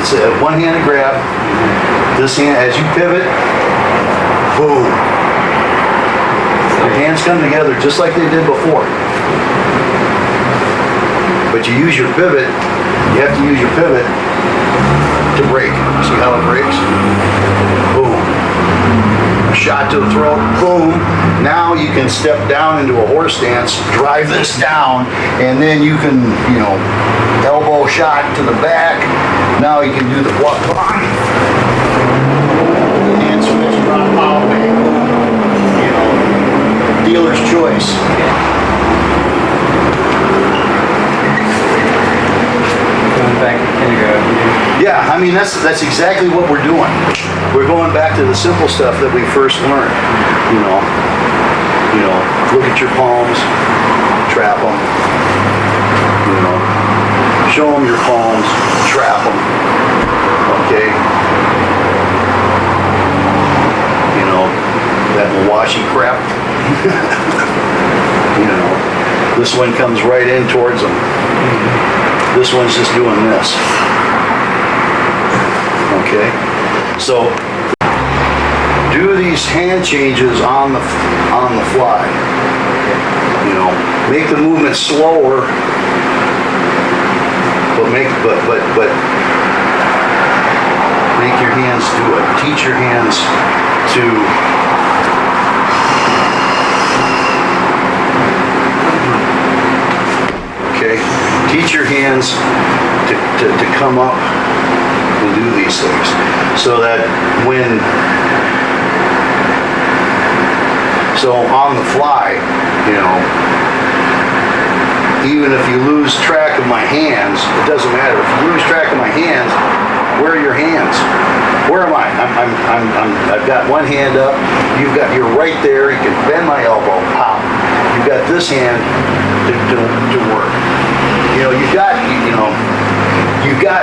It's a one-handed grab. This hand, as you pivot, boom. Your hands come together just like they did before. But you use your pivot, you have to use your pivot to break. See how it breaks? Boom. A shot to the throat, boom. Now you can step down into a horse stance, drive this down, and then you can, you know, elbow shot to the back. Now you can do the block on. Hand switch, drop power bang. You know, dealer's choice. Back to kindergarten. Yeah, I mean that's exactly what we're doing. We're going back to the simple stuff that we first learned. You know, look at your palms, trap them. You know, show them your palms, trap them. Okay. You know, that Mawashi crap. You know, this one comes right in towards them. This one's just doing this. Okay? So do these hand changes on the fly. You know, make the movement slower, but make your hands do it. Teach your hands to teach your hands to come up and do these things, so that so on the fly, you know, even if you lose track of my hands, it doesn't matter. If you lose track of my hands, where are your hands? Where am I? I've got one hand up. You're right there. You can bend my elbow. Pop. You've got this hand to work. You know,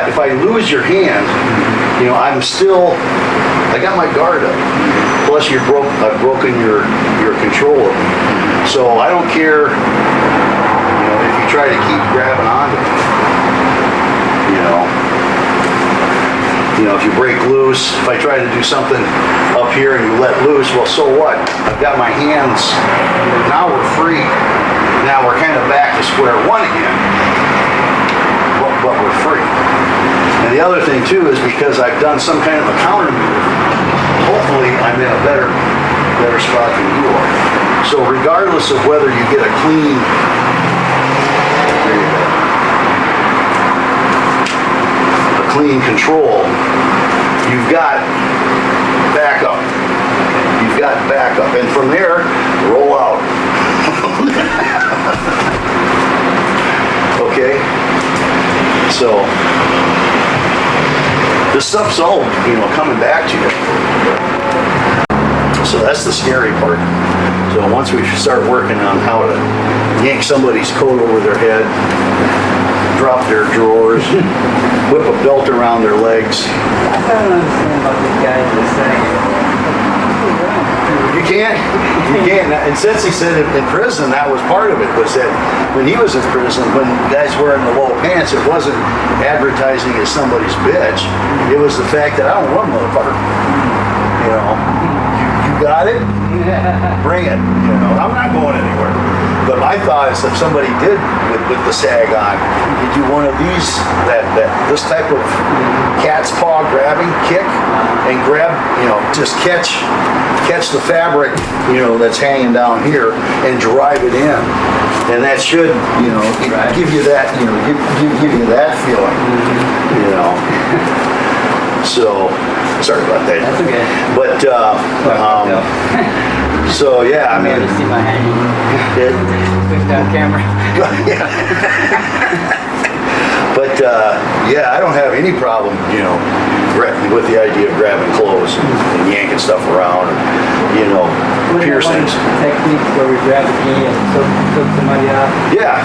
if I lose your hand, you know, I got my guard up. Plus I've broken your control of me. So I don't care, you know, if you try to keep grabbing onto me. You know, if you break loose, if I try to do something up here and you let loose, well, so what? I've got my hands, now we're free. Now we're kind of back to square one again, but we're free. And the other thing too is because I've done some kind of a counter move, hopefully I'm in a better spot than you are. So regardless of whether you get a clean, clean control, you've got backup. You've got backup. And from there, roll out. Okay? So, this stuff's all, you know, coming back to you. So that's the scary part. So once we start working on how to yank somebody's coat over their head, drop their drawers, whip a belt around their legs. I don't understand about these guys that say. You can't. And since he said in prison, that was part of it, was that when he was in prison, when guys wearing the low pants, it wasn't advertising as somebody's bitch. It was the fact that I don't want motherfucker. You know, you got it? Bring it. You know, I'm not going anywhere. But my thought is if somebody did with the sag on, you do one of these, this type of cat's paw grabbing kick and grab, you know, just catch the fabric, you know, that's hanging down here and drive it in. And that should, you know, give you that, you know, give you that feeling, you know. So, sorry about that. That's okay. But, so yeah, I mean, You see my hand? Switched on camera. yeah. But yeah, I don't have any problem, you know, with the idea of grabbing clothes and yanking stuff around, and, you know, piercings. Techniques where we grab the key and took somebody out. Yeah.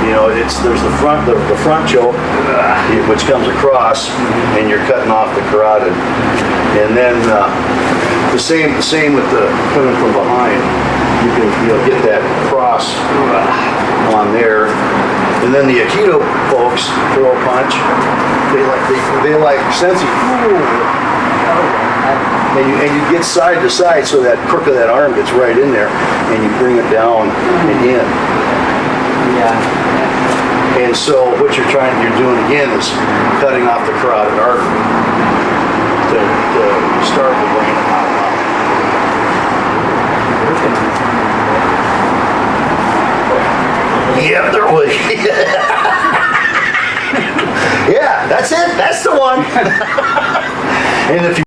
You know, there's the front choke, which comes across, and you're cutting off the carotid, and then the same with the coming from behind. You can, you know, get that cross on there, and then the Aikido folks throw a punch, they like sense you. And you get side to side so that crook of that arm gets right in there, and you bring it down and in. Yeah. And so what you're doing again is cutting off the carotid artery to start the brain out. Yep, there was. Yeah, that's it. That's the one. And if you